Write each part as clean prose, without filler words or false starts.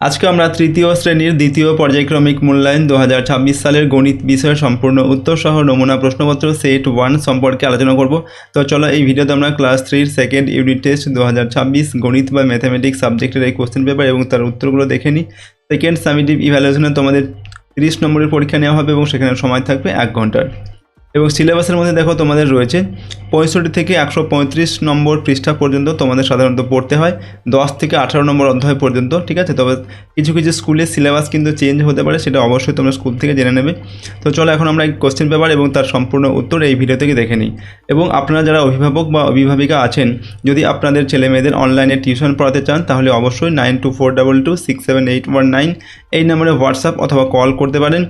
আজকে আমরা তৃতীয় শ্রেণীর দ্বিতীয় পর্যায়ক্রমিক মূল্যায়ন 2026 সালের গণিত বিষয়ের সম্পূর্ণ উত্তর সহ নমুনা প্রশ্নপত্র সেট 1 সম্পর্কে আলোচনা করব। তো চলো এই ভিডিওতে আমরা ক্লাস 3 সেকেন্ড ইউনিট টেস্ট 2026 গণিত বা ম্যাথামেটিক্স সাবজেক্টের এই কোশ্চেন পেপার এবং তার উত্তরগুলো দেখে নিই। সেকেন্ড সামেটিভ ইভ্যালুয়েশনে তোমাদের 30 নম্বরের পরীক্ষা নেওয়া হবে এবং সেখানে সময় থাকবে 1 ঘন্টার। এবং সিলেবাসের মধ্যে দেখো তোমাদের রয়েছে 65 থেকে 135 নম্বর পৃষ্ঠা পর্যন্ত তোমাদের সাধারণত পড়তে হয়, 10 থেকে 18 নম্বর অধ্যায় পর্যন্ত, ঠিক আছে। তবে কিছু কিছু স্কুলের সিলেবাস কিন্তু চেঞ্জ হতে পারে, সেটা অবশ্যই তোমরা স্কুল থেকে জেনে নেবে। তো চলো এখন আমরা এই কোশ্চেন পেপার এবং তার সম্পূর্ণ উত্তর এই ভিডিও থেকে দেখে নিই। এবং আপনারা যারা অভিভাবক বা অভিভাবিকা আছেন, যদি আপনাদের ছেলে মেয়েদের অনলাইনে টিউশন পড়াতে চান তাহলে অবশ্যই 9242267819 এই নম্বরে হোয়াটসঅ্যাপ অথবা কল করতে পারেন।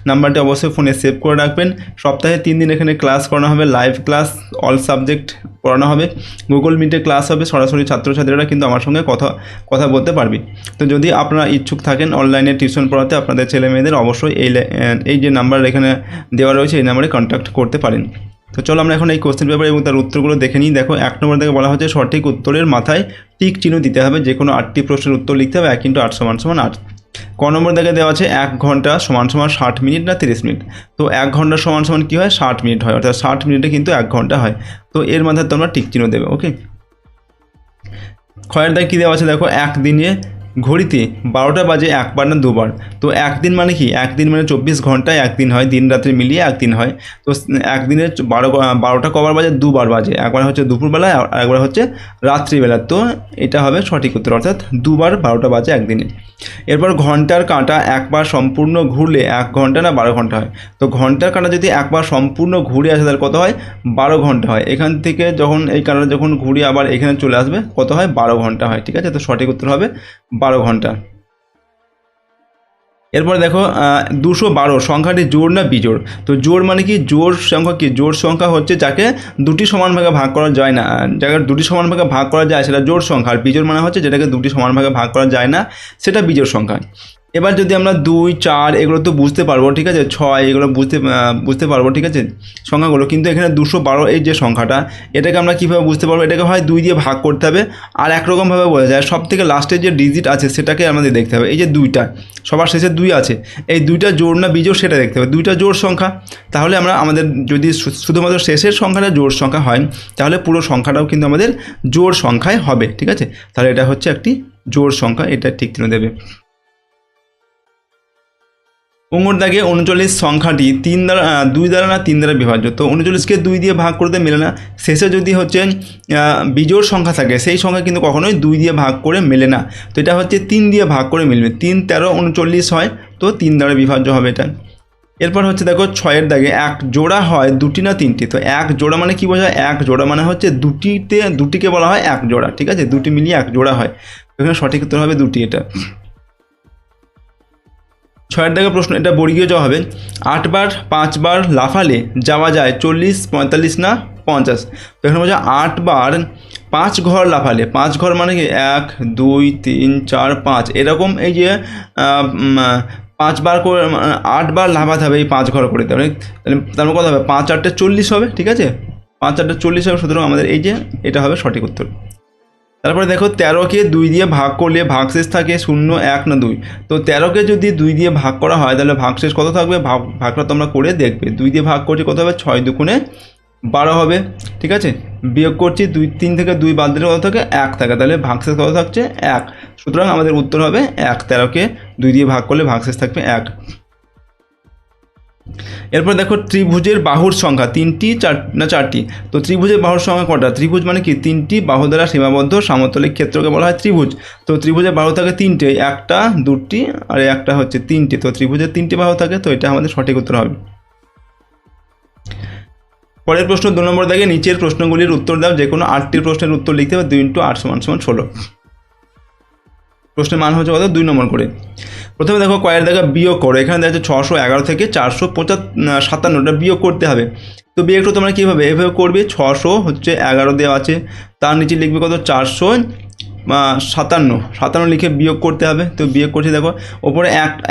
নাম্বারটি অবশ্যই ফোনে সেভ করে রাখবেন। সপ্তাহে 3 দিন এখানে ক্লাস করানো হবে, লাইভ ক্লাস, অল সাবজেক্ট পড়ানো হবে, গুগল মিটে ক্লাস হবে, সরাসরি ছাত্রছাত্রীরা কিন্তু আমার সঙ্গে কথা বলতে পারবি। তো যদি আপনারা ইচ্ছুক থাকেন অনলাইনে টিউশন পড়াতে আপনাদের ছেলে মেয়েদের, অবশ্যই এই যে নাম্বার এখানে দেওয়া রয়েছে এই নাম্বারে কন্ট্যাক্ট করতে পারেন। তো চলো আমরা এখন এই কোশ্চেন পেপার এবং তার উত্তরগুলো দেখে নিই। দেখো 1 নম্বর থেকে বলা হচ্ছে সঠিক উত্তরের মাথায় টিক চিহ্ন দিতে হবে, যে কোনো 8টি প্রশ্নের উত্তর লিখতে হবে। 1 × 8 = 8। ক নম্বর থেকে দেওয়া আছে 1 ঘন্টা = 60 মিনিট না 30 মিনিট। তো 1 ঘন্টা সমান কী হয়, 60 মিনিট হয়, অর্থাৎ 60 মিনিটে কিন্তু 1 ঘন্টা হয়। তো এর মাথায় তোমরা টিক চিহ্ন দেবে, ওকে। ক্ষয়ের দায় কী দেওয়া আছে দেখো, একদিনে ঘড়িতে 12টা বাজে একবার না দুবার। তো একদিন মানে কি, একদিন মানে 24 ঘন্টায় একদিন হয়, দিন রাত্রি মিলিয়ে একদিন হয়। তো একদিনে 12টা কবার বাজে, দুবার বাজে, একবার হচ্ছে দুপুরবেলায় আর একবার হচ্ছে রাত্রিবেলা। তো এটা হবে সঠিক উত্তর, অর্থাৎ দুবার 12টা বাজে একদিনে। এরপর ঘন্টার কাঁটা একবার সম্পূর্ণ ঘুরলে 1 ঘন্টা না 12 ঘন্টা হয়। তো ঘন্টার কাঁটা যদি একবার সম্পূর্ণ ঘুরে আসে তাহলে কত হয়, 12 ঘন্টা হয়। এখান থেকে যখন এই কাঁটাটা যখন ঘুরে আবার এখানে চলে আসবে কত হয়, 12 ঘন্টা হয়, ঠিক আছে। তো সঠিক উত্তর হবে 12 ঘন্টা। এরপর দেখো 212 সংখ্যাটি জোড় না বিজোড়। তো জোড় মানে কি, জোড় সংখ্যা কি, জোড় সংখ্যা হচ্ছে যাকে দুটি সমান ভাগে ভাগ করা যায় না, যাকে দুটি সমান ভাগে ভাগ করা যায় সেটা জোড় সংখ্যা। আর বিজোড় মানে হচ্ছে যেটাকে দুটি সমান ভাগে ভাগ করা যায় না, সেটা বিজোড় সংখ্যা। এবার যদি আমরা 2, 4 এগুলো তো বুঝতে পারবো, ঠিক আছে, 6 এগুলো বুঝতে পারবো, ঠিক আছে, সংখ্যাগুলো। কিন্তু এখানে 212 এই যে সংখ্যাটা, এটাকে আমরা কীভাবে বুঝতে পারবো, এটাকে হয় 2 দিয়ে ভাগ করতে হবে, আর একরকমভাবে বোঝা যায় সব থেকে লাস্টের যে ডিজিট আছে সেটাকে আমাদের দেখতে হবে। এই যে 2টা সবার শেষে 2 আছে, এই 2টা জোড় না বিজোড় সেটা দেখতে হবে। 2টা জোড় সংখ্যা, তাহলে আমাদের যদি শুধুমাত্র শেষের সংখ্যাটা জোড় সংখ্যা হয় তাহলে পুরো সংখ্যাটাও কিন্তু আমাদের জোড় সংখ্যায় হবে, ঠিক আছে। তাহলে এটা হচ্ছে একটি জোড় সংখ্যা, এটা ঠিক চিহ্ন দেবে। অঙ্গুর দাগে 39 সংখ্যাটি 2 দ্বারা না 3 দ্বারা বিভাজ্য। তো 39কে 2 দিয়ে ভাগ করতে মেলে না। শেষে যদি হচ্ছে বিজোড় সংখ্যা থাকে সেই সংখ্যা কিন্তু কখনোই 2 দিয়ে ভাগ করে মেলে না। তো এটা হচ্ছে 3 দিয়ে ভাগ করে মিলবে। 3, 13, 39 হয়, তো 3 দ্বারা বিভাজ্য হবে এটা। এরপর হচ্ছে দেখো 6-এর দাগে 1 জোড়া হয় 2টি না 3টি। তো 1 জোড়া মানে কি বোঝায়, 1 জোড়া মানে হচ্ছে দুটিকে বলা হয় 1 জোড়া, ঠিক আছে, 2টি মিলিয়ে 1 জোড়া হয়। এখানে সঠিক উত্তর হবে 2টি। এটা 6-এর দাগে প্রশ্ন, এটা বর্গীয় যাওয়া হবে। 8 বার 5 বার লাফালে যাওয়া যায় 40, 45 না 50। তো এখানে বলছে 8 বার 5 ঘর লাফালে, 5 ঘর মানে কি 1, 2, 3, 4, 5 এরকম। এই যে 5 বার করে 8 বার লাফাতে হবে এই 5 ঘর করে, তাহলে তার কত হবে, 5 × 8 = 40 হবে, ঠিক আছে, 5 × 8 = 40 হবে। সুতরাং আমাদের এই যে এটা হবে সঠিক উত্তর। তারপরে দেখো 13কে 2 দিয়ে ভাগ করলে ভাগশেষ থাকে 0, 1 না 2। তো 13কে যদি 2 দিয়ে ভাগ করা হয় তাহলে ভাগশেষ কত থাকবে, ভাগটা তোমরা করে দেখবে। 2 দিয়ে ভাগ করছি কত হবে, 6 × 2 = 12 হবে, ঠিক আছে। বিয়োগ করছি 3 থেকে 2 বাদ দিলে কত থাকে, 1 থাকে, তাহলে ভাগশেষ কত থাকছে, 1। সুতরাং আমাদের উত্তর হবে 1। 13কে 2 দিয়ে ভাগ করলে ভাগশেষ থাকবে 1। এরপর দেখো ত্রিভুজের বাহুর সংখ্যা 3টি না 4টি। তো ত্রিভুজের বাহুর সংখ্যা কটা, ত্রিভুজ মানে কি 3টি বাহু দ্বারা সীমাবদ্ধ সমতলিক ক্ষেত্রকে বলা হয় ত্রিভুজ। তো ত্রিভুজের বাহু থাকে 3টে, 1টা 2টি আর একটা হচ্ছে 3টি। তো ত্রিভুজের 3টি বাহু থাকে, তো এটা আমাদের সঠিক উত্তর হবে। পরের প্রশ্ন 2 নম্বর দাগে নিচের প্রশ্নগুলির উত্তর দাও, যে কোনো 8টি প্রশ্নের উত্তর লিখতে হবে। 2 × 8 = 16। প্রশ্নের মান হচ্ছে কত, 2 নম্বর করে। প্রথমে দেখো কয়ের দাগে বিয়োগ করো। এখানে দেখা যাচ্ছে 611 থেকে 457টা বিয়োগ করতে হবে। তো বিয়োগটা তোমরা কীভাবে এভাবে করবে, 611 দেওয়া আছে, তার নিচে লিখবে কত, 457 লিখে বিয়োগ করতে হবে। তো বিয়োগ করছি, দেখো ওপরে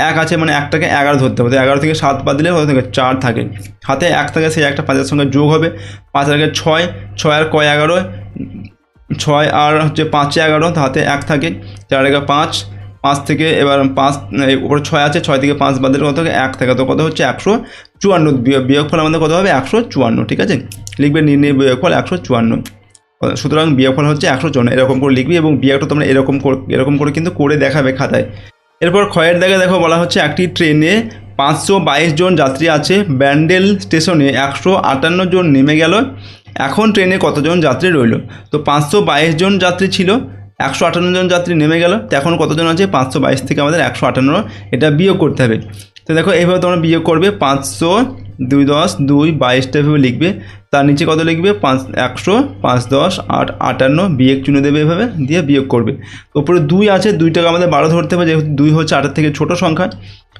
1 আছে মানে 1টাকে 11 ধরতে হবে। তো 11 থেকে 7 বাদ দিলে কত থাকে, 4 থাকে, হাতে 1 থাকে, সেই একটা 5-এর সঙ্গে যোগ হবে। 5 আর 6 আর 11, 6 আর হচ্ছে 5-এ 11, তো হাতে 1 থাকে, 4 আর 5, 5 থেকে এবার 5 উপরে 6 আছে, 6 থেকে 5 বাদ দিলে কত হবে 1 থেকে, তো কত হচ্ছে 154, বিয়োগফল আমাদের কত হবে 154, ঠিক আছে। লিখবে নির্ণয় বিয়োগফল 154, সুতরাং বিয়োগফল হচ্ছে 154, এরকম করে লিখবি এবং বিয়োগটা তোমরা এরকম করে কিন্তু করে দেখাবে খাতায়। এরপর ক্ষয়ের দাগে দেখো বলা হচ্ছে একটি ট্রেনে 522 জন যাত্রী আছে, ব্যান্ডেল স্টেশনে 158 জন নেমে গেল, এখন ট্রেনে কতজন যাত্রী রইল? তো 522 জন যাত্রী ছিল, 158 জন যাত্রী নেমে গেল, তো এখন কতজন আছে? 522 থেকে আমাদের 158, এটা বিয়োগ করতে হবে। তো দেখো এইভাবে তোমরা বিয়োগ করবে, 500 2 10 2 22টা এভাবে লিখবে, তার নিচে কত লিখবে 100 5 10 8 58, বিয়োগ চিহ্ন দেবে এভাবে দিয়ে বিয়োগ করবে। উপরে 2 আছে, 2টাকে আমাদের 12 ধরতে হবে, যেহেতু 2 হচ্ছে 8 থেকে ছোট সংখ্যা,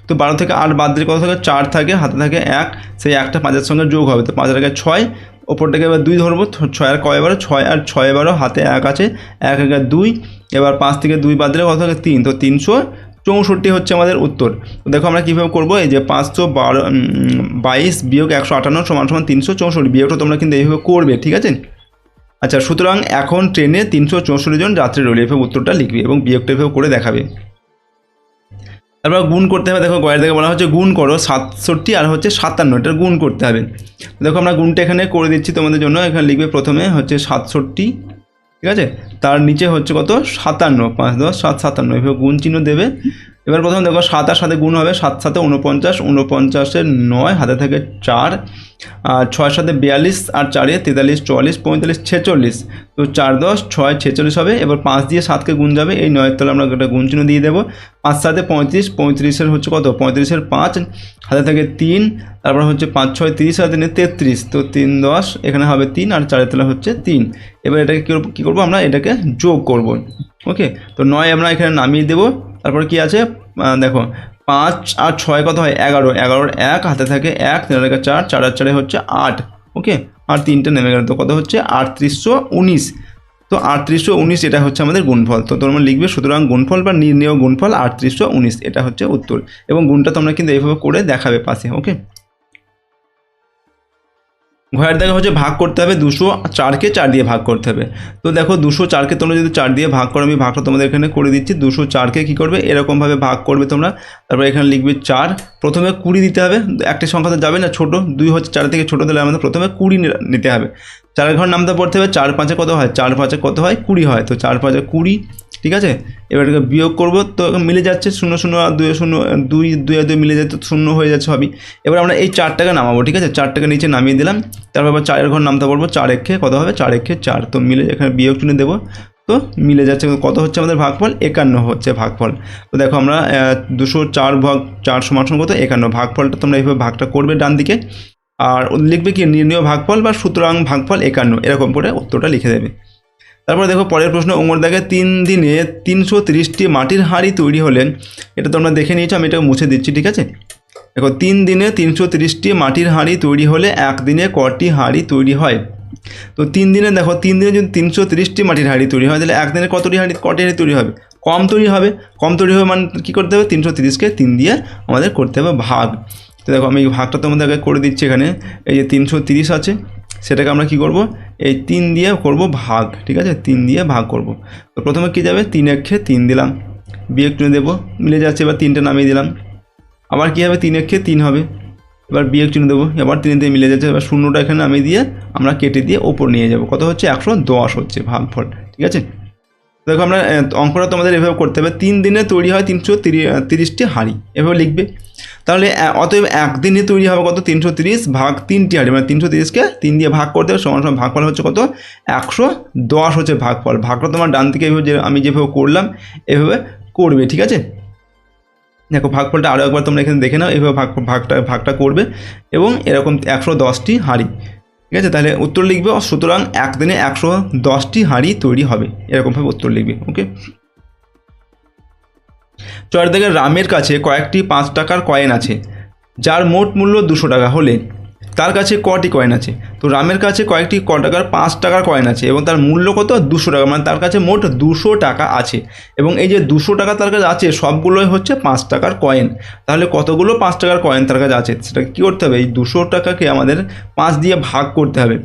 তো 12 থেকে 8 বাদ দিলে কত থাকে 4 থাকে, হাতে থাকে 1, সেই 1টা 5-এর সঙ্গে যোগ হবে, তো 5 এর 6, ওপরটাকে এবার 2 ধরবো, 6 আর কয় 12, 6 আর 6 12, হাতে 1 আছে, 1 1 2, এবার 5 থেকে 2 বাদ দিলে কত থাকে 3, তো 364 হচ্ছে আমাদের উত্তর। তো দেখো আমরা কীভাবে করবো, এই যে 522 বিয়োগ 158 সমান 364, বিয়োগটা তোমরা কিন্তু এইভাবে করবে, ঠিক আছে। আচ্ছা, সুতরাং এখন ট্রেনে 364 জন যাত্রী রইল, এভাবে উত্তরটা লিখবি এবং বিয়োগটা এভাবে করে দেখাবে। তারপর গুণ করতে হবে, দেখো গয়ের থেকে বলা হচ্ছে গুণ করো 67 আর হচ্ছে 57, এটার গুণ করতে হবে। দেখো আমরা গুণটা এখানে করে দিচ্ছি তোমাদের জন্য, এখানে লিখবে প্রথমে হচ্ছে 67, ঠিক আছে, তার নিচে হচ্ছে কত 57, 5 10 7 57, এভাবে গুণ চিহ্ন দেবে। এবার প্রথমে দেখো 7 আর 7 গুণ হবে, 7 7 49, 49 9, হাতে থাকে 4, আর 6 7 42, আর 4 43 44 45 46, তো 4 10 6 46 হবে। এবার 5 দিয়ে 7কে গুণ যাবে, এই 9-এর তলে আমরা একটা গুণ চিহ্ন দিয়ে দেবো। 5 7 35, 35-এর হচ্ছে কত 35-এর 5, হাতে থাকে 3, তারপর হচ্ছে 5 6 30 আর 3 33, তো 3 10, এখানে হবে 3, আর 4-এর তলে হচ্ছে 3। এবার এটাকে কী করবো আমরা, এটাকে যোগ করব, ওকে। তো 9 আমরা এখানে নামিয়ে দেবো। তারপর কি আছে দেখো 5 আর 6 কত হয় 11, 11-এর 1, হাতে থাকে 1, 3 আর 4, 4 আর 4 হচ্ছে 8, ওকে, আর 3টা নেমে গেল, তো কত হচ্ছে 3819, তো 3819 এটা হচ্ছে আমাদের গুণফল। তো তোমরা লিখবে সুতরাং গুণফল বা নির্ণেয় গুণফল 3819, এটা হচ্ছে উত্তর, এবং গুণটা তোমরা কিন্তু এইভাবে করে দেখাবে পাশে, ওকে। ঘয়ের দাগে হচ্ছে ভাগ করতে হবে, 204কে 4 দিয়ে ভাগ করতে হবে। তো দেখো 204কে তোমরা যদি 4 দিয়ে ভাগ করো, আমি ভাগটা তোমাদের এখানে করে দিচ্ছি। 204কে কী করবে, এরকমভাবে ভাগ করবে তোমরা, তারপর এখানে লিখবে 4, প্রথমে 20 দিতে হবে, একটি সংখ্যা তো যাবে না, ছোটো 2 হচ্ছে 4 থেকে ছোটো দিলে আমাদের প্রথমে 20 নিতে হবে, 4 ঘর নামতে পড়তে হবে, 4 5 কত হয় 4 5 কত হয় 20 হয়, তো 4 5 20, ঠিক আছে। এবার এটাকে বিয়োগ করবো, তো মিলে যাচ্ছে 0 0 আর 2 0 2 2 আর 2 মিলে যাচ্ছে, তো 0 হয়ে যাচ্ছে সবই। এবার আমরা এই 4টাকে নামাবো, ঠিক আছে, 4টাকে নিচে নামিয়ে দিলাম, তারপর আবার 4-এর ঘর নামতে পারবো, 4 1 কত হবে 4 1 4, তো মিলে এখানে বিয়োগ চিহ্ন দেবো, তো মিলে যাচ্ছে, কত হচ্ছে আমাদের ভাগফল 51 হচ্ছে ভাগফল। তো দেখো আমরা 204 ভাগ 4 সমান কত 51, ভাগফলটা তোমরা এইভাবে ভাগটা করবে ডান দিকে, আর লিখবে কি নির্ণেয় ভাগফল বা সুতরাং ভাগফল 51, এরকম করে উত্তরটা লিখে দেবে। তারপরে দেখো পরের প্রশ্ন, ওমর দাগে 3 দিনে 330টি মাটির হাঁড়ি তৈরি হলেন, এটা তোমরা দেখে নিয়েছো, আমি এটা মুছে দিচ্ছি, ঠিক আছে। দেখো 3 দিনে 330টি মাটির হাঁড়ি তৈরি হলে 1 দিনে কটি হাঁড়ি তৈরি হয়? তো 3 দিনে দেখো 3 দিনে যদি 330টি মাটির হাঁড়ি তৈরি হয়, তাহলে 1 দিনে কটি হাঁড়ি তৈরি হবে? কম তৈরি হবে, মানে কী করতে হবে 330কে 3 দিয়ে আমাদের করতে হবে ভাগ। তো দেখো আমি ভাগটা তোমাদের আগে করে দিচ্ছি, এখানে এই যে 330 আছে, সেটাকে আমরা কি করব, এই 3 দিয়ে করব ভাগ, ঠিক আছে, 3 দিয়ে ভাগ করব। তো প্রথমে কি যাবে 3 1 3 দিলাম, বিয়োগ চিহ্ন দেবো, মিলে যাচ্ছে, এবার 3টা নামিয়ে দিলাম, আবার কি হবে 3 1 3 হবে, এবার বিয়োগ চিহ্ন দেবো, এবার 3 দিয়ে মিলে যাচ্ছে, এবার 0টা এখানে নামিয়ে দিয়ে আমরা কেটে দিয়ে ওপর নিয়ে যাব, কত হচ্ছে 110 হচ্ছে ভাগফল, ঠিক আছে। দেখো আমরা অঙ্কটা তোমাদের এভাবে করতে হবে, 3 দিনে তৈরি হয় 330টি হাঁড়ি, এভাবে লিখবে। তাহলে অতএব 1 দিনে তৈরি হবে কত 330 ভাগ 3টি হাঁড়ি, মানে 330কে 3 দিয়ে ভাগ করতে হবে, সমান সমান ভাগফল হচ্ছে কত 110 হচ্ছে ভাগফল। ভাগটা তোমার ডান দিকে এভাবে আমি যেভাবে করলাম এভাবে করবে, ঠিক আছে। দেখো ভাগফলটা আরও একবার তোমরা এখানে দেখে নাও, এভাবে ভাগটা করবে এবং এরকম 110টি হাঁড়ি, ঠিক আছে। তাহলে উত্তর লিখবে সুতরাং 1 দিনে 110টি হাঁড়ি তৈরি হবে, এরকমভাবে উত্তর লিখবে, ওকে। 4 দাগের রামের কাছে কয়েকটি 5 টাকার কয়েন আছে, যার মোট মূল্য 200 টাকা হলে তার কাছে কটি কয়েন আছে? তো রামের কাছে কয়েকটি টাকার 5 টাকার কয়েন আছে এবং তার মূল্য কত 200 টাকা, মানে তার কাছে মোট 200 টাকা আছে, এবং এই যে 200 টাকা তার কাছে আছে সবগুলোই হচ্ছে 5 টাকার কয়েন। তাহলে কতগুলো 5 টাকার কয়েন তার কাছে আছে সেটা কী করতে হবে, এই 200 টাকাকে আমাদের 5 দিয়ে ভাগ করতে হবে।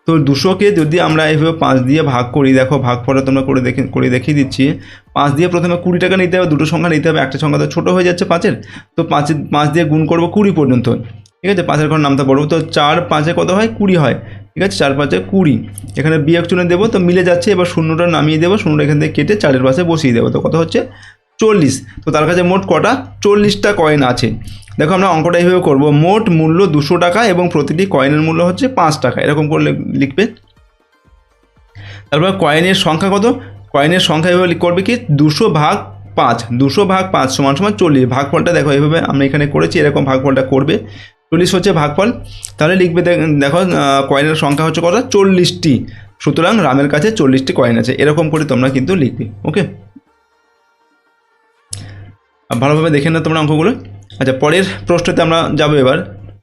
তো 200কে যদি আমরা এইভাবে 5 দিয়ে ভাগ করি, দেখো ভাগফলটা তোমরা করে দেখিয়ে দিচ্ছি। 5 দিয়ে প্রথমে 20 টাকা নিতে হবে, দুটো সংখ্যা নিতে হবে, একটা সংখ্যা তো ছোটো হয়ে যাচ্ছে 5-এর, তো 5 দিয়ে গুণ করবো 20 পর্যন্ত, ঠিক আছে। 5-এর ঘর নামতে পারবো, তো 4 5-এ কত হয় 20 হয়, ঠিক আছে। 4 5-এ 20, এখানে বিয়োগ চিহ্ন দেবো, তো মিলে যাচ্ছে। এবার শূন্যটা নামিয়ে দেবো, শূন্যটা এখান থেকে কেটে 4-এর পাশে বসিয়ে দেবো, তো কত হচ্ছে 40। তো তার কাছে মোট কটা 40টা কয়েন আছে। দেখো আমরা অঙ্কটা এইভাবে করবো, মোট মূল্য 200 টাকা এবং প্রতিটি কয়েনের মূল্য হচ্ছে 5 টাকা, এরকম করে লিখবে। তারপর কয়েনের সংখ্যা কত, কয়েনের সংখ্যা এভাবে করবে কি 200 ভাগ 5, 200 ভাগ 5 সমান 40। ভাগফলটা দেখো এইভাবে আমরা এখানে করেছি, এরকম ভাগফলটা করবে। 40 হচ্ছে ভাগফল, তাহলে লিখবে দেখো কয়েনের সংখ্যা হচ্ছে কত 40টি, সুতরাং রামের কাছে 40টি কয়েন আছে, এরকম করে তোমরা কিন্তু লিখবে। ওকে, ভালোভাবে দেখে নাও তোমরা অঙ্কগুলো। আচ্ছা, পরের প্রশ্নতে আমরা যাবো এবার।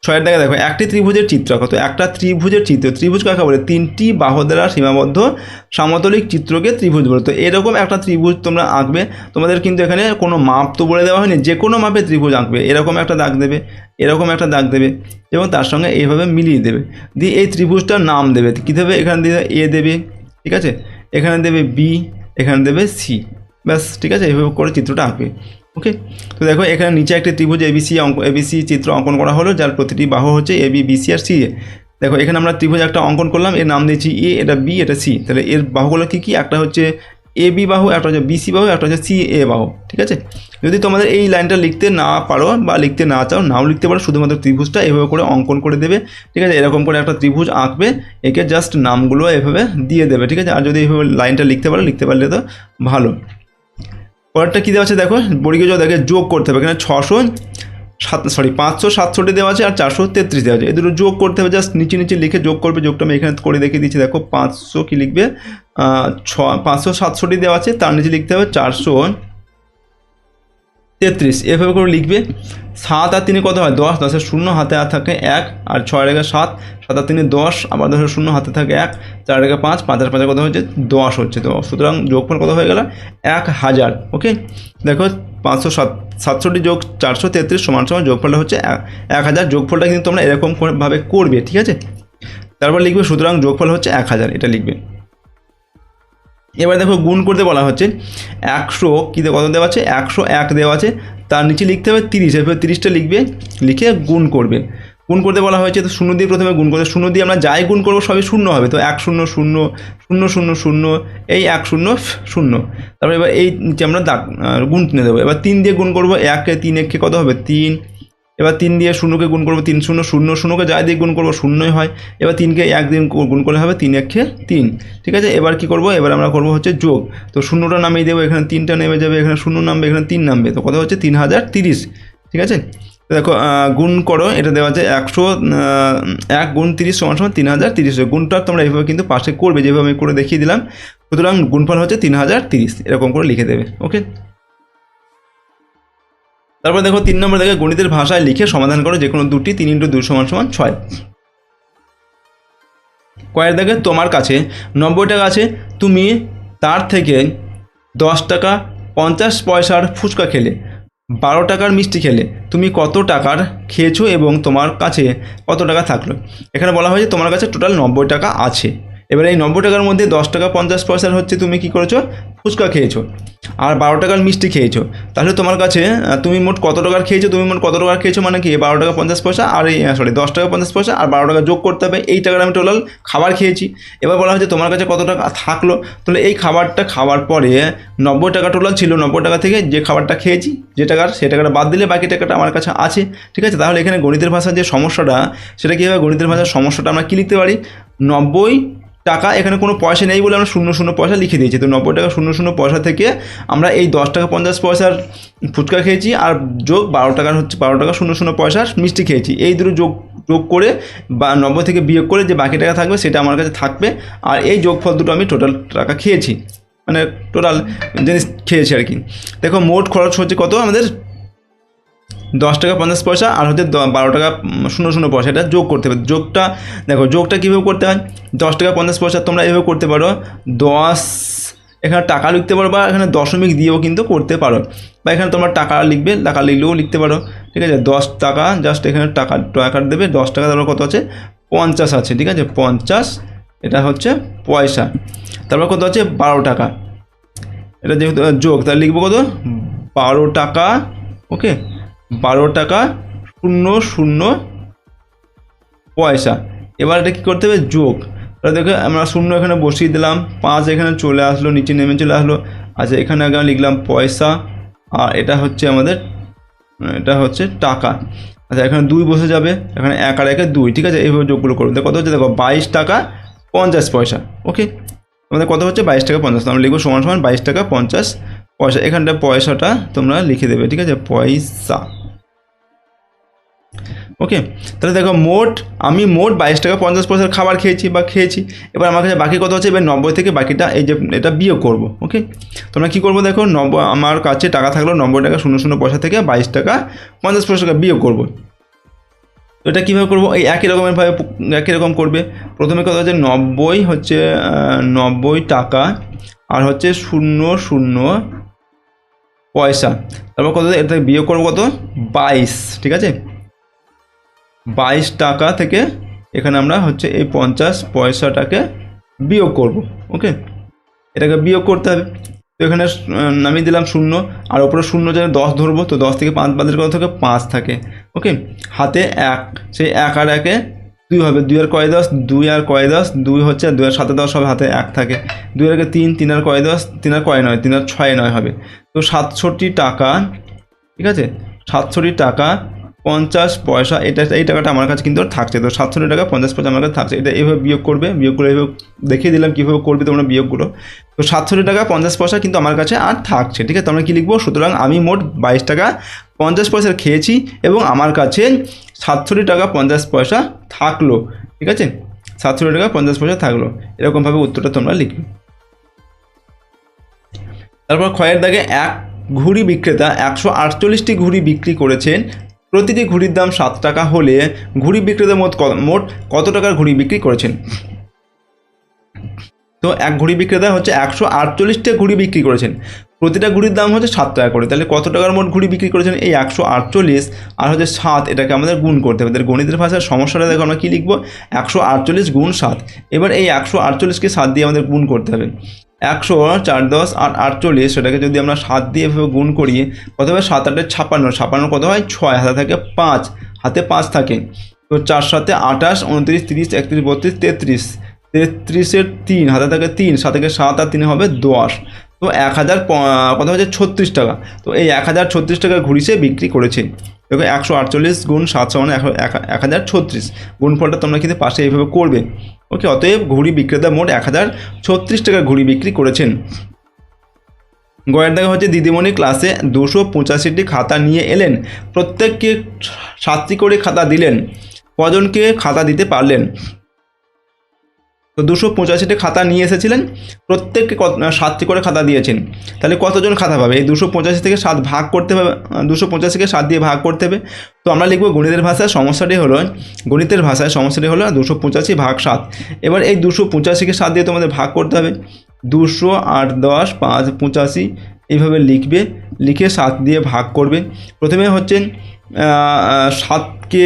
6-এর দাগে দেখো, একটি ত্রিভুজের চিত্র আঁকো। তো একটা ত্রিভুজের চিত্র, ত্রিভুজ কাকে বলে, 3টি বাহু দ্বারা সীমাবদ্ধ সমতলিক চিত্রকে ত্রিভুজ বলে। তো এরকম একটা ত্রিভুজ তোমরা আঁকবে, তোমাদের কিন্তু এখানে কোনো মাপ তো বলে দেওয়া হয়নি, যে কোনো মাপে ত্রিভুজ আঁকবে। এরকম একটা দাগ দেবে, এরকম একটা দাগ দেবে, এবং তার সঙ্গে এইভাবে মিলিয়ে দেবে, দিয়ে এই ত্রিভুজটার নাম দেবে। কী দেবে, এখানে দিয়ে এ দেবে, ঠিক আছে, এখানে দেবে বি, এখানে দেবে সি, ব্যাস, ঠিক আছে। এইভাবে করে চিত্রটা আঁকবে। ওকে, তো দেখো এখানে নিচে একটি ত্রিভুজ এবিসি চিত্র অঙ্কন করা হলো, যার প্রতিটি বাহু হচ্ছে A B, BC R C এ। দেখো এখানে আমরা ত্রিভুজ একটা অঙ্কন করলাম, এর নাম দিয়েছি এ, এটা বি, এটা সি। তাহলে এর বাহুগুলো কী কী, একটা হচ্ছে এ বি বাহু, একটা হচ্ছে বিসি বাহু, একটা হচ্ছে সি এ বাহু, ঠিক আছে। যদি তোমাদের এই লাইনটা লিখতে না পারো বা লিখতে না চাও, নাও লিখতে পারো, শুধুমাত্র ত্রিভুজটা এভাবে করে অঙ্কন করে দেবে, ঠিক আছে। এরকম করে একটা ত্রিভুজ আঁকবে, একে জাস্ট নামগুলো এভাবে দিয়ে দেবে, ঠিক আছে। আর যদি এইভাবে লাইনটা লিখতে পারলে তো ভালো। পরেরটা কী দেওয়া আছে দেখো, বর্গীয় জ দেখে যোগ করতে হবে। এখানে 567 দেওয়া আছে আর 433 দেওয়া আছে, এই দুটো যোগ করতে হবে। জাস্ট নিচে লিখে যোগ করবে, যোগটা আমি এখানে করে দেখিয়ে দিচ্ছি। দেখো 500 কি লিখবে, 567 দেওয়া আছে, তার নিচে লিখতে হবে 433, এভাবে করে লিখবে। 7 আর 3 কত হয় 10, 10-এর 0 হাতে আর থাকে 1, আর 6 রেখে 7, 7 আর 3 10, আবার 10-এর 0 হাতে থাকে 1, 4 রেখে 5, 5 আর 5 কত হচ্ছে 10 হচ্ছে। তো সুতরাং যোগফল কত হয়ে গেল 1000। ওকে, দেখো 567 যোগ 433 সমান যোগফলটা হচ্ছে 1000। যোগফলটা কিন্তু তোমরা এরকম ভাবে করবে, ঠিক আছে। তারপর লিখবে সুতরাং যোগফল হচ্ছে 1000, এটা লিখবে। এবার দেখো গুণ করতে বলা হচ্ছে, 100 কী কত দেওয়া আছে 101 দেওয়া আছে, তার নিচে লিখতে হবে 30, এরপর 30টা লিখবে, লিখে গুণ করবে। গুণ করতে বলা হয়েছে, তো 0 দিয়ে প্রথমে গুণ করতে, 0 দিয়ে আমরা যাই গুণ করবো সবই 0 হবে। তো 1 0 0 0 0 0, এই 1 0 0। তারপর এবার এই নিচে আমরা দাগ গুণ টেনে দেবো। এবার 3 দিয়ে গুণ করবো, 1-কে 3 1-কে কত হবে 3। এবার 3 দিয়ে 0-কে গুণ করবো, 3 0 0, 0-কে যাই দিয়ে গুণ করবো 0ই হয়। এবার 3-কে 1 দিয়ে গুণ করলে হবে 3 1-কে 3, ঠিক আছে। এবার কি করবো, এবার আমরা করবো হচ্ছে যোগ। তো 0টা নামিয়ে দেবো, এখানে 3টা নেমে যাবে, এখানে 0 নামবে, এখানে 3 নামবে, তো কত হচ্ছে 3030, ঠিক আছে। দেখো গুণ করো, এটা দেওয়া আছে 101 গুণ 30 সমান 3030। গুণটা তোমরা এইভাবে কিন্তু পাশে করবে, যেভাবে আমি করে দেখিয়ে দিলাম। সুতরাং গুণফল হচ্ছে 3030, এরকম করে লিখে দেবে। ওকে, তারপর দেখো 3 নম্বর দেখে গণিতের ভাষায় লিখে সমাধান করো যে কোনো দুটি, 3 × 2 = 6। কয়ের দেখে তোমার কাছে 90 টাকা আছে, তুমি তার থেকে 10 টাকা 50 পয়সার ফুচকা খেলে, 12 টাকার মিষ্টি খেলে, তুমি কত টাকার খেয়েছো এবং তোমার কাছে কত টাকা থাকলো। এখানে বলা হয়েছে তোমার কাছে টোটাল 90 টাকা আছে। এবার এই 90 টাকার মধ্যে 10 টাকা 50 পয়সার হচ্ছে তুমি কি করেছো, ফুচকা খেয়েছো, আর 12 টাকার মিষ্টি খেয়েছো। তাহলে তোমার কাছে তুমি মোট কত টাকার খেয়েছো, মানে কি 12 টাকা 50 পয়সা আর 10 টাকা 50 পয়সা আর 12 টাকা যোগ করতে হবে। এই টাকার আমি টোটাল খাবার খেয়েছি। এবার বলা হচ্ছে তোমার কাছে কত টাকা থাকলো। তাহলে এই খাবারটা খাওয়ার পরে 90 টাকা টোটাল ছিল, 90 টাকা থেকে যে খাবারটা খেয়েছি, যে টাকার, সে টাকাটা বাদ দিলে বাকি টাকাটা আমার কাছে আছে, ঠিক আছে। তাহলে এখানে গণিতের ভাষার যে সমস্যাটা, সেটা কী হবে, গণিতের ভাষার সমস্যাটা আমরা কী লিখতে পারি, 90 টাকা, এখানে কোনো পয়সা নেই বলে আমরা 0 পয়সা লিখে দিয়েছি। তো 90 টাকা 0 পয়সা থেকে আমরা এই 10 টাকা 50 পয়সার ফুচকা খেয়েছি আর যোগ 12 টাকার হচ্ছে 12 টাকা 0 পয়সার মিষ্টি খেয়েছি, এই দুটো যোগ করে বা 90 থেকে বিয়োগ করে যে বাকি টাকা থাকবে সেটা আমার কাছে থাকবে। আর এই যোগফল দুটো আমি টোটাল টাকা খেয়েছি, মানে টোটাল জিনিস খেয়েছি আর কি। দেখো মোট খরচ হচ্ছে কত আমাদের 10 টাকা 50 পয়সা আর হচ্ছে 12 টাকা 0 পয়সা, এটা যোগ করতে হবে। যোগটা দেখো, যোগটা কীভাবে করতে হয়, 10 টাকা 50 পয়সা তোমরা এভাবে করতে পারো, 10 এখানে টাকা লিখতে পারো, বা এখানে দশমিক দিয়েও কিন্তু করতে পারো, বা এখানে তোমরা টাকা লিখবে, টাকা লিখলেও লিখতে পারো, ঠিক আছে। 10 টাকা জাস্ট এখানে টাকা দেবে, 10 টাকা তারপর কত আছে 50 আছে, ঠিক আছে। 50 এটা হচ্ছে পয়সা। তারপর কত হচ্ছে 12 টাকা, এটা যেহেতু যোগ তাহলে লিখবো কত 12 টাকা। ওকে, 12 টাকা 00 পয়সা। এবার এটা কী করতে হবে যোগ, তাহলে দেখো আমরা 0 এখানে বসিয়ে দিলাম, 5 এখানে চলে আসলো, নিচে নেমে চলে আসলো। আচ্ছা এখানে আগে লিখলাম পয়সা, আর এটা হচ্ছে আমাদের এটা হচ্ছে টাকা। আচ্ছা এখানে 2 বসে যাবে, এখানে 1 আর 1 2, ঠিক আছে। এইভাবে যোগগুলো করুন, কত হচ্ছে দেখো 22 টাকা 50 পয়সা। ওকে, আমাদের কত হচ্ছে 22 টাকা 50, আমরা লিখবো সমান সমান 22 টাকা 50 পয়সা। এখানটা পয়সাটা তোমরা লিখে দেবে, ঠিক আছে, পয়সা। ওকে, তাহলে দেখো আমি মোট 22 টাকা 50 পয়সার খাবার খেয়েছি। এবার আমার কাছে বাকি কত হচ্ছে, এবার 90 থেকে বাকিটা এই যে এটা বিয়োগ করব। ওকে, তোমরা কী করবো দেখো, আমার কাছে টাকা থাকলো 90 টাকা 00 পয়সা থেকে 22 টাকা 50 পয়সা বিয়োগ করবো। তো এটা কীভাবে করবো, এই একই রকম করবে। প্রথমে কত হচ্ছে 90 টাকা আর হচ্ছে 00 পয়সা, তারপর কত এটা বিয়োগ করবো কত 22, ঠিক আছে। 22 টাকা থেকে এখানে আমরা হচ্ছে এই 50 পয়সাটাকে বিয়োগ করব। ওকে, এটাকে বিয়োগ করতে হবে। তো এখানে নামিয়ে দিলাম 0, আর ওপরে 0 যেন 10 ধরবো, তো 10 থেকে 5 বাদের কত থাকে 5 থাকে। ওকে, হাতে 1, সেই 1 আর 1 2 হবে, 2 আর কয় 10, 2 আর কয় 10, 2 হচ্ছে, 2 আর 7 10 হবে, হাতে 1 থাকে, 2 আর 3, 3 আর কয় 10, 3 আর কয় 9, 3 আর 6 9 হবে। তো 67 টাকা, ঠিক আছে, 67 টাকা 50 পয়সা। এই টাকাটা আমার কাছে কিন্তু থাকছে, তো 67 টাকা 50 পয়সা আমার কাছে থাকছে। এটা এইভাবে বিয়োগ করবে, বিয়োগ করে এইভাবে দেখিয়ে দিলাম কীভাবে করবে তোমরা বিয়োগগুলো। তো 67 টাকা 50 পয়সা কিন্তু আমার কাছে আর থাকছে, ঠিক আছে। তোমরা কী লিখবো, সুতরাং আমি মোট 22 টাকা 50 পয়সার খেয়েছি এবং আমার কাছে 67 টাকা 50 পয়সা থাকলো, ঠিক আছে, 67 টাকা 50 পয়সা থাকলো। এরকমভাবে উত্তরটা তোমরা লিখবে। তারপর ক্ষয়ের দাগে এক ঘুড়ি বিক্রেতা 148টি ঘুড়ি বিক্রি করেছেন, প্রতিটি ঘুড়ির দাম 7 টাকা হলে ঘুড়ি বিক্রেতা মোট কত টাকার ঘুড়ি বিক্রি করেছেন। তো এক ঘুড়ি বিক্রেতা হচ্ছে 148টা ঘুড়ি বিক্রি করেছেন, প্রতিটা ঘুড়ির দাম হচ্ছে 7 টাকা করে, তাহলে কত টাকার মোট ঘুড়ি বিক্রি করেছেন, এই 148 আর হচ্ছে 7, এটাকে আমাদের গুণ করতে হবে। গণিতের ভাষার সমস্যাটা দেখো আমরা কী লিখবো, 148 গুণ 7। এবার এই 148কে 7 দিয়ে আমাদের গুণ করতে হবে। 100 4 10 8 48, সেটাকে যদি আমরা 7 দিয়ে এভাবে গুণ করি কত হবে, 7 8 56, 56 কত হয় 6, হাতে থাকে 5, হাতে 5 থাকে, তো 4 7 28 29 30 31 32 33, 33-এর 3, হাতে থাকে 3, 7 থেকে 7 আর 3 হবে 10, তো 1000 কত হচ্ছে 36 টাকা। তো এই 1036 টাকা ঘুড়ি সে বিক্রি করেছে। দেখো 148 গুণ 7 সমান 1036, গুণফলটা তোমরা কিন্তু পাশে এইভাবে করবে। ওকে, অতএব ঘুড়ি বিক্রেতা মোট 1036 টাকার ঘুড়ি বিক্রি করেছেন। গয়ের দাগে হচ্ছে দিদিমণি ক্লাসে 285টি খাতা নিয়ে এলেন, প্রত্যেককে 7টি করে খাতা দিলেন, কজনকে খাতা দিতে পারলেন। তো 285টি খাতা নিয়ে এসেছিলেন, প্রত্যেককে 7টি করে খাতা দিয়েছেন, তাহলে কতজন খাতা পাবে, এই 285 থেকে 7 ভাগ করতে হবে, 285কে 7 দিয়ে ভাগ করতে হবে। তো আমরা লিখব গণিতের ভাষায় সমস্যাটি হলো 285 ভাগ 7। এবার এই 285কে 7 দিয়ে তোমাদের ভাগ করতে হবে, 200 8 10 5 85, এইভাবে লিখবে, লিখে 7 দিয়ে ভাগ করবে। প্রথমে হচ্ছে 7কে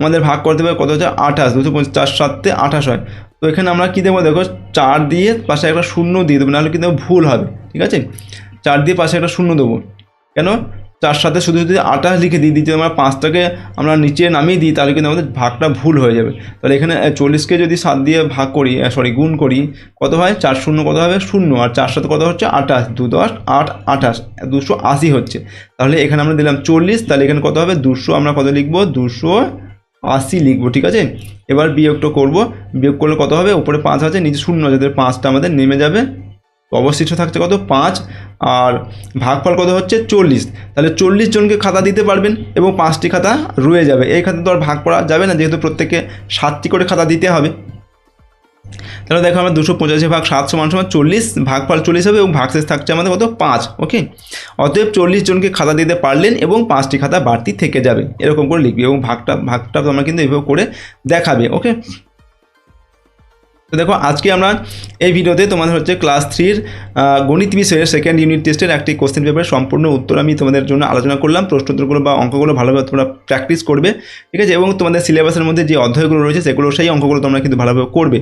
আমাদের ভাগ করতে হবে, কত হচ্ছে 28, 250 7 28 হয়। তো এখানে আমরা কী দেবো দেখো, 4 দিয়ে পাশে একটা 0 দিয়ে দেবো, নাহলে কিন্তু ভুল হবে, ঠিক আছে। 4 দিয়ে পাশে একটা 0 দেবো, কেন 4 সাথে শুধু যদি 28 লিখে দিই, যদি আমরা 5টাকে আমরা নিচে নামিয়ে দিই তাহলে কিন্তু আমাদের ভাগটা ভুল হয়ে যাবে। তাহলে এখানে 40কে যদি 7 দিয়ে ভাগ করি, গুণ করি, কত হয় 4 0 কত হবে 0, আর 4 সাথে কত হচ্ছে 28, 2 10 8 28, 280 হচ্ছে। তাহলে এখানে আমরা দিলাম 40, তাহলে এখানে কত হবে 200, আমরা কত লিখবো 280 লিখবো, ঠিক আছে। এবার বিয়োগটা করব, বিয়োগ করলে কত হবে, উপরে 5 আছে নিচে 0 আছে, 5টা আমাদের নেমে যাবে, অবশিষ্ট থাকছে কত 5, আর ভাগফল কত হচ্ছে 40। তাহলে 40 জনকে খাতা দিতে পারবেন এবং 5টি খাতা রয়ে যাবে। এই খাতা তো আর ভাগ করা যাবে না, যেহেতু প্রত্যেককে 7টি করে খাতা দিতে হবে। তাহলে দেখো আমরা 285 ভাগ 7 সমান 40, ভাগফল 40 হবে এবং ভাগশেষ থাকছে আমাদের কত 5। ওকে, অতএব 40 জনকে খাতা দিতে পারলেন এবং 5টি খাতা বাড়তি থেকে যাবে, এরকম করে লিখবি এবং ভাগটা তোমরা কিন্তু এইভাবে করে দেখাবে। ওকে, তো দেখো আজকে আমরা এই ভিডিওতে তোমাদের হচ্ছে ক্লাস 3-র গণিত বিষয়ের সেকেন্ড ইউনিট টেস্টের একটি কোশ্চেন পেপারের সম্পূর্ণ উত্তর আমি তোমাদের জন্য আলোচনা করলাম। প্রশ্নোত্তরগুলো বা অঙ্কগুলো ভালোভাবে তোমরা প্র্যাকটিস করবে, ঠিক আছে, এবং তোমাদের সিলেবাসের মধ্যে যে অধ্যায়গুলো রয়েছে সেগুলো সেই অঙ্কগুলো তোমরা কিন্তু ভালোভাবে করবে।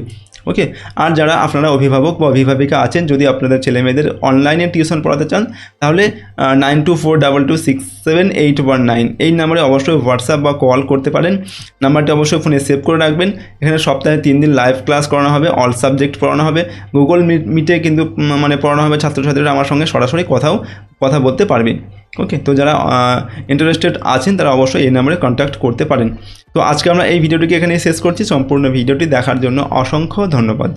ওকে। আর যারা আপনারা অভিভাবক বা অভিভাবিকা আছেন, যদি আপনাদের ছেলেমেয়েদের অনলাইনে টিউশন পড়াতে চান তাহলে 9242267819 এই নাম্বারে অবশ্যই হোয়াটসঅ্যাপ বা কল করতে পারেন। নাম্বারটি অবশ্যই ফোনে সেভ করে রাখবেন। এখানে সপ্তাহে 3 দিন লাইভ ক্লাস করানো হবে, অল সাবজেক্ট পড়ানো হবে। গুগল মিটে কিন্তু মানে পড়ানো হবে, ছাত্রছাত্রীরা আমার সঙ্গে সরাসরি কথা বলতে পারবে। ওকে, তো যারা ইন্টারেস্টেড আছেন তারা অবশ্যই এই নাম্বারে কন্ট্যাক্ট করতে পারেন। তো আজকে আমরা এই ভিডিওটিকে এখানে শেষ করছি। সম্পূর্ণ ভিডিওটি দেখার জন্য অসংখ্য ধন্যবাদ।